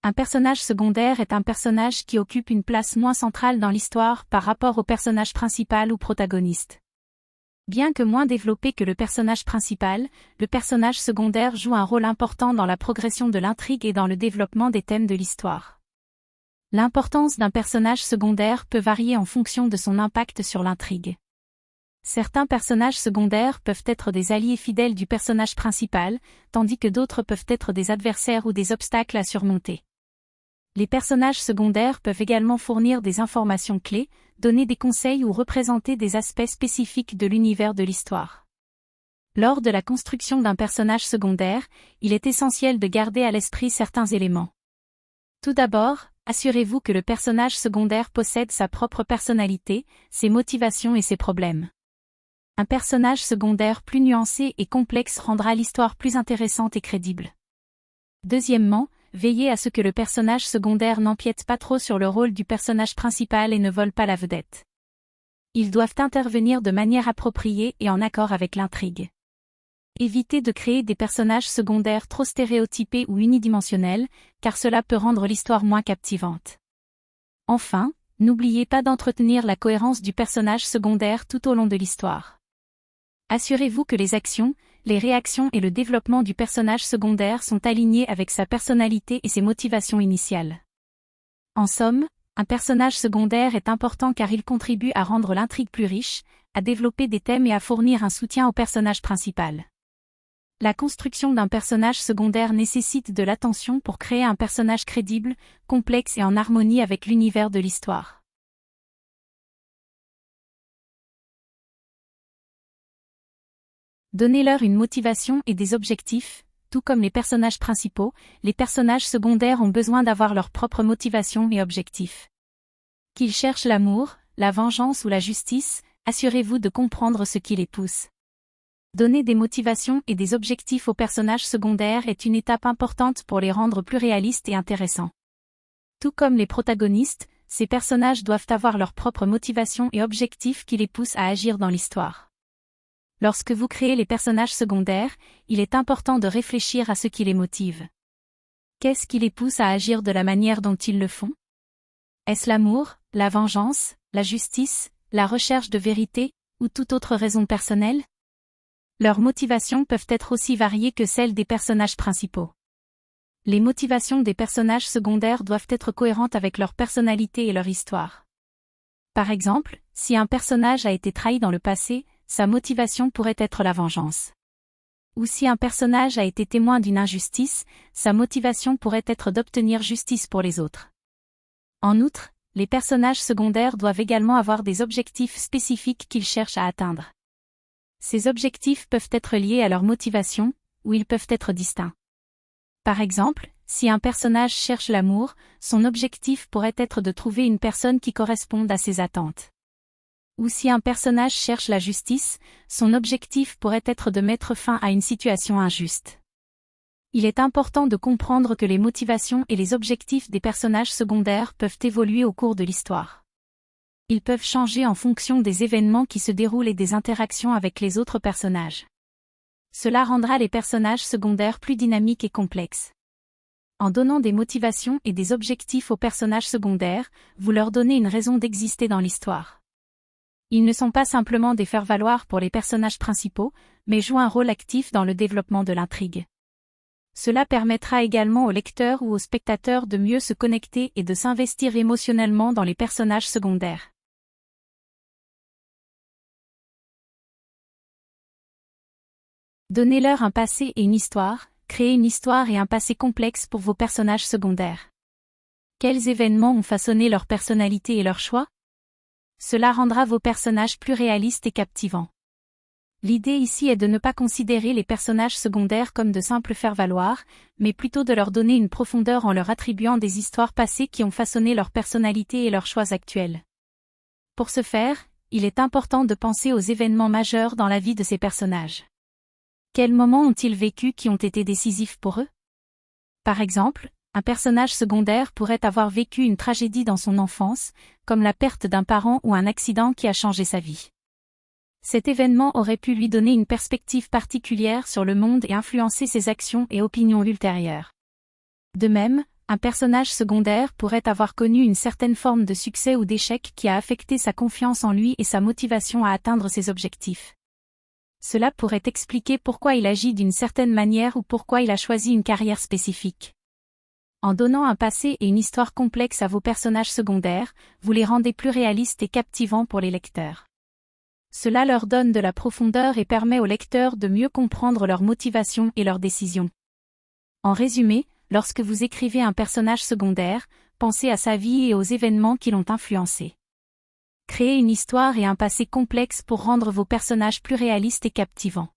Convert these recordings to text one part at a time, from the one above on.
Un personnage secondaire est un personnage qui occupe une place moins centrale dans l'histoire par rapport au personnage principal ou protagoniste. Bien que moins développé que le personnage principal, le personnage secondaire joue un rôle important dans la progression de l'intrigue et dans le développement des thèmes de l'histoire. L'importance d'un personnage secondaire peut varier en fonction de son impact sur l'intrigue. Certains personnages secondaires peuvent être des alliés fidèles du personnage principal, tandis que d'autres peuvent être des adversaires ou des obstacles à surmonter. Les personnages secondaires peuvent également fournir des informations clés, donner des conseils ou représenter des aspects spécifiques de l'univers de l'histoire. Lors de la construction d'un personnage secondaire, il est essentiel de garder à l'esprit certains éléments. Tout d'abord, assurez-vous que le personnage secondaire possède sa propre personnalité, ses motivations et ses problèmes. Un personnage secondaire plus nuancé et complexe rendra l'histoire plus intéressante et crédible. Deuxièmement, veillez à ce que le personnage secondaire n'empiète pas trop sur le rôle du personnage principal et ne vole pas la vedette. Ils doivent intervenir de manière appropriée et en accord avec l'intrigue. Évitez de créer des personnages secondaires trop stéréotypés ou unidimensionnels, car cela peut rendre l'histoire moins captivante. Enfin, n'oubliez pas d'entretenir la cohérence du personnage secondaire tout au long de l'histoire. Assurez-vous que les actions, les réactions et le développement du personnage secondaire sont alignés avec sa personnalité et ses motivations initiales. En somme, un personnage secondaire est important car il contribue à rendre l'intrigue plus riche, à développer des thèmes et à fournir un soutien au personnage principal. La construction d'un personnage secondaire nécessite de l'attention pour créer un personnage crédible, complexe et en harmonie avec l'univers de l'histoire. Donnez-leur une motivation et des objectifs. Tout comme les personnages principaux, les personnages secondaires ont besoin d'avoir leur propre motivation et objectifs. Qu'ils cherchent l'amour, la vengeance ou la justice, assurez-vous de comprendre ce qui les pousse. Donner des motivations et des objectifs aux personnages secondaires est une étape importante pour les rendre plus réalistes et intéressants. Tout comme les protagonistes, ces personnages doivent avoir leur propre motivation et objectifs qui les poussent à agir dans l'histoire. Lorsque vous créez les personnages secondaires, il est important de réfléchir à ce qui les motive. Qu'est-ce qui les pousse à agir de la manière dont ils le font? Est-ce l'amour, la vengeance, la justice, la recherche de vérité, ou toute autre raison personnelle? Leurs motivations peuvent être aussi variées que celles des personnages principaux. Les motivations des personnages secondaires doivent être cohérentes avec leur personnalité et leur histoire. Par exemple, si un personnage a été trahi dans le passé, sa motivation pourrait être la vengeance. Ou si un personnage a été témoin d'une injustice, sa motivation pourrait être d'obtenir justice pour les autres. En outre, les personnages secondaires doivent également avoir des objectifs spécifiques qu'ils cherchent à atteindre. Ces objectifs peuvent être liés à leur motivation, ou ils peuvent être distincts. Par exemple, si un personnage cherche l'amour, son objectif pourrait être de trouver une personne qui corresponde à ses attentes. Ou si un personnage cherche la justice, son objectif pourrait être de mettre fin à une situation injuste. Il est important de comprendre que les motivations et les objectifs des personnages secondaires peuvent évoluer au cours de l'histoire. Ils peuvent changer en fonction des événements qui se déroulent et des interactions avec les autres personnages. Cela rendra les personnages secondaires plus dynamiques et complexes. En donnant des motivations et des objectifs aux personnages secondaires, vous leur donnez une raison d'exister dans l'histoire. Ils ne sont pas simplement des faire-valoir pour les personnages principaux, mais jouent un rôle actif dans le développement de l'intrigue. Cela permettra également aux lecteurs ou aux spectateurs de mieux se connecter et de s'investir émotionnellement dans les personnages secondaires. Donnez-leur un passé et une histoire, créez une histoire et un passé complexe pour vos personnages secondaires. Quels événements ont façonné leur personnalité et leur choix? Cela rendra vos personnages plus réalistes et captivants. L'idée ici est de ne pas considérer les personnages secondaires comme de simples faire-valoir, mais plutôt de leur donner une profondeur en leur attribuant des histoires passées qui ont façonné leur personnalité et leurs choix actuels. Pour ce faire, il est important de penser aux événements majeurs dans la vie de ces personnages. Quels moments ont-ils vécu qui ont été décisifs pour eux? Par exemple, un personnage secondaire pourrait avoir vécu une tragédie dans son enfance, comme la perte d'un parent ou un accident qui a changé sa vie. Cet événement aurait pu lui donner une perspective particulière sur le monde et influencer ses actions et opinions ultérieures. De même, un personnage secondaire pourrait avoir connu une certaine forme de succès ou d'échec qui a affecté sa confiance en lui et sa motivation à atteindre ses objectifs. Cela pourrait expliquer pourquoi il agit d'une certaine manière ou pourquoi il a choisi une carrière spécifique. En donnant un passé et une histoire complexe à vos personnages secondaires, vous les rendez plus réalistes et captivants pour les lecteurs. Cela leur donne de la profondeur et permet aux lecteurs de mieux comprendre leurs motivations et leurs décisions. En résumé, lorsque vous écrivez un personnage secondaire, pensez à sa vie et aux événements qui l'ont influencé. Créez une histoire et un passé complexe pour rendre vos personnages plus réalistes et captivants.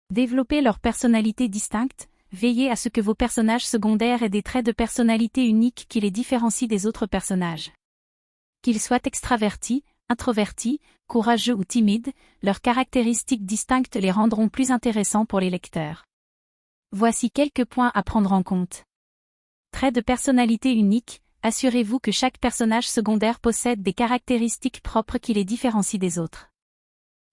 Développez leur personnalité distincte, veillez à ce que vos personnages secondaires aient des traits de personnalité uniques qui les différencient des autres personnages. Qu'ils soient extravertis, introvertis, courageux ou timides, leurs caractéristiques distinctes les rendront plus intéressants pour les lecteurs. Voici quelques points à prendre en compte. Traits de personnalité uniques, assurez-vous que chaque personnage secondaire possède des caractéristiques propres qui les différencient des autres.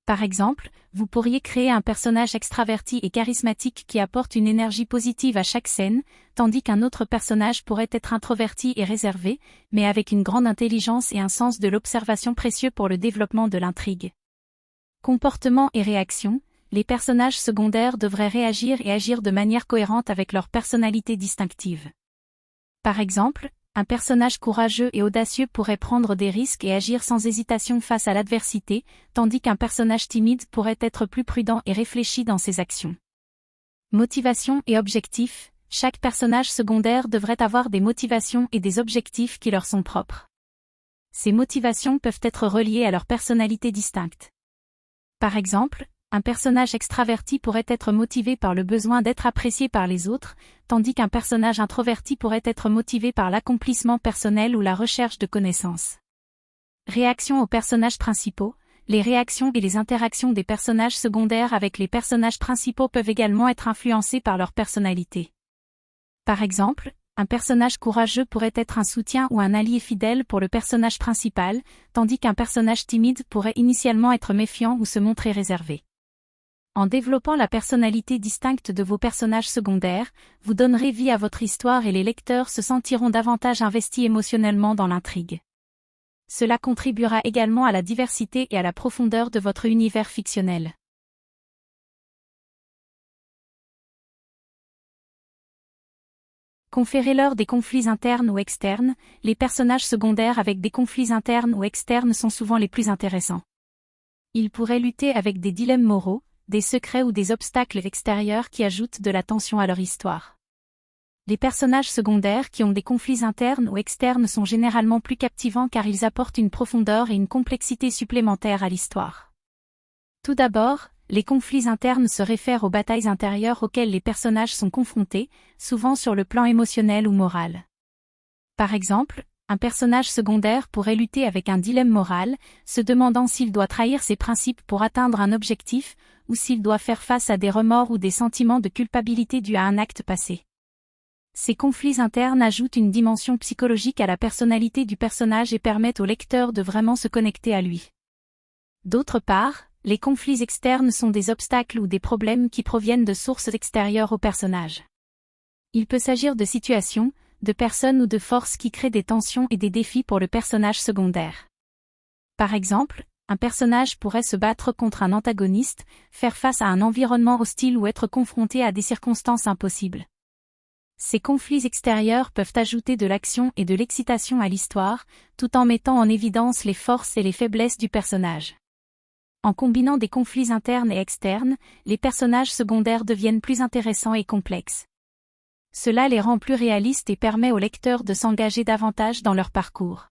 Par exemple, vous pourriez créer un personnage extraverti et charismatique qui apporte une énergie positive à chaque scène, tandis qu'un autre personnage pourrait être introverti et réservé, mais avec une grande intelligence et un sens de l'observation précieux pour le développement de l'intrigue. Comportement et réaction, les personnages secondaires devraient réagir et agir de manière cohérente avec leur personnalité distinctive. Par exemple, un personnage courageux et audacieux pourrait prendre des risques et agir sans hésitation face à l'adversité, tandis qu'un personnage timide pourrait être plus prudent et réfléchi dans ses actions. Motivation et objectifs, chaque personnage secondaire devrait avoir des motivations et des objectifs qui leur sont propres. Ces motivations peuvent être reliées à leur personnalité distincte. Par exemple, un personnage extraverti pourrait être motivé par le besoin d'être apprécié par les autres, tandis qu'un personnage introverti pourrait être motivé par l'accomplissement personnel ou la recherche de connaissances. Réaction aux personnages principaux, les réactions et les interactions des personnages secondaires avec les personnages principaux peuvent également être influencées par leur personnalité. Par exemple, un personnage courageux pourrait être un soutien ou un allié fidèle pour le personnage principal, tandis qu'un personnage timide pourrait initialement être méfiant ou se montrer réservé. En développant la personnalité distincte de vos personnages secondaires, vous donnerez vie à votre histoire et les lecteurs se sentiront davantage investis émotionnellement dans l'intrigue. Cela contribuera également à la diversité et à la profondeur de votre univers fictionnel. Conférez-leur des conflits internes ou externes, les personnages secondaires avec des conflits internes ou externes sont souvent les plus intéressants. Ils pourraient lutter avec des dilemmes moraux, des secrets ou des obstacles extérieurs qui ajoutent de la tension à leur histoire. Les personnages secondaires qui ont des conflits internes ou externes sont généralement plus captivants car ils apportent une profondeur et une complexité supplémentaires à l'histoire. Tout d'abord, les conflits internes se réfèrent aux batailles intérieures auxquelles les personnages sont confrontés, souvent sur le plan émotionnel ou moral. Par exemple, un personnage secondaire pourrait lutter avec un dilemme moral, se demandant s'il doit trahir ses principes pour atteindre un objectif, ou s'il doit faire face à des remords ou des sentiments de culpabilité dus à un acte passé. Ces conflits internes ajoutent une dimension psychologique à la personnalité du personnage et permettent au lecteur de vraiment se connecter à lui. D'autre part, les conflits externes sont des obstacles ou des problèmes qui proviennent de sources extérieures au personnage. Il peut s'agir de situations, de personnes ou de forces qui créent des tensions et des défis pour le personnage secondaire. Par exemple, un personnage pourrait se battre contre un antagoniste, faire face à un environnement hostile ou être confronté à des circonstances impossibles. Ces conflits extérieurs peuvent ajouter de l'action et de l'excitation à l'histoire, tout en mettant en évidence les forces et les faiblesses du personnage. En combinant des conflits internes et externes, les personnages secondaires deviennent plus intéressants et complexes. Cela les rend plus réalistes et permet aux lecteurs de s'engager davantage dans leur parcours.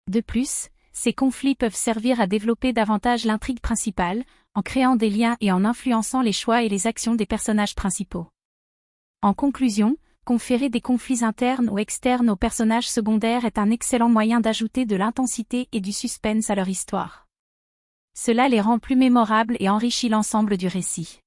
De plus, ces conflits peuvent servir à développer davantage l'intrigue principale, en créant des liens et en influençant les choix et les actions des personnages principaux. En conclusion, conférer des conflits internes ou externes aux personnages secondaires est un excellent moyen d'ajouter de l'intensité et du suspense à leur histoire. Cela les rend plus mémorables et enrichit l'ensemble du récit.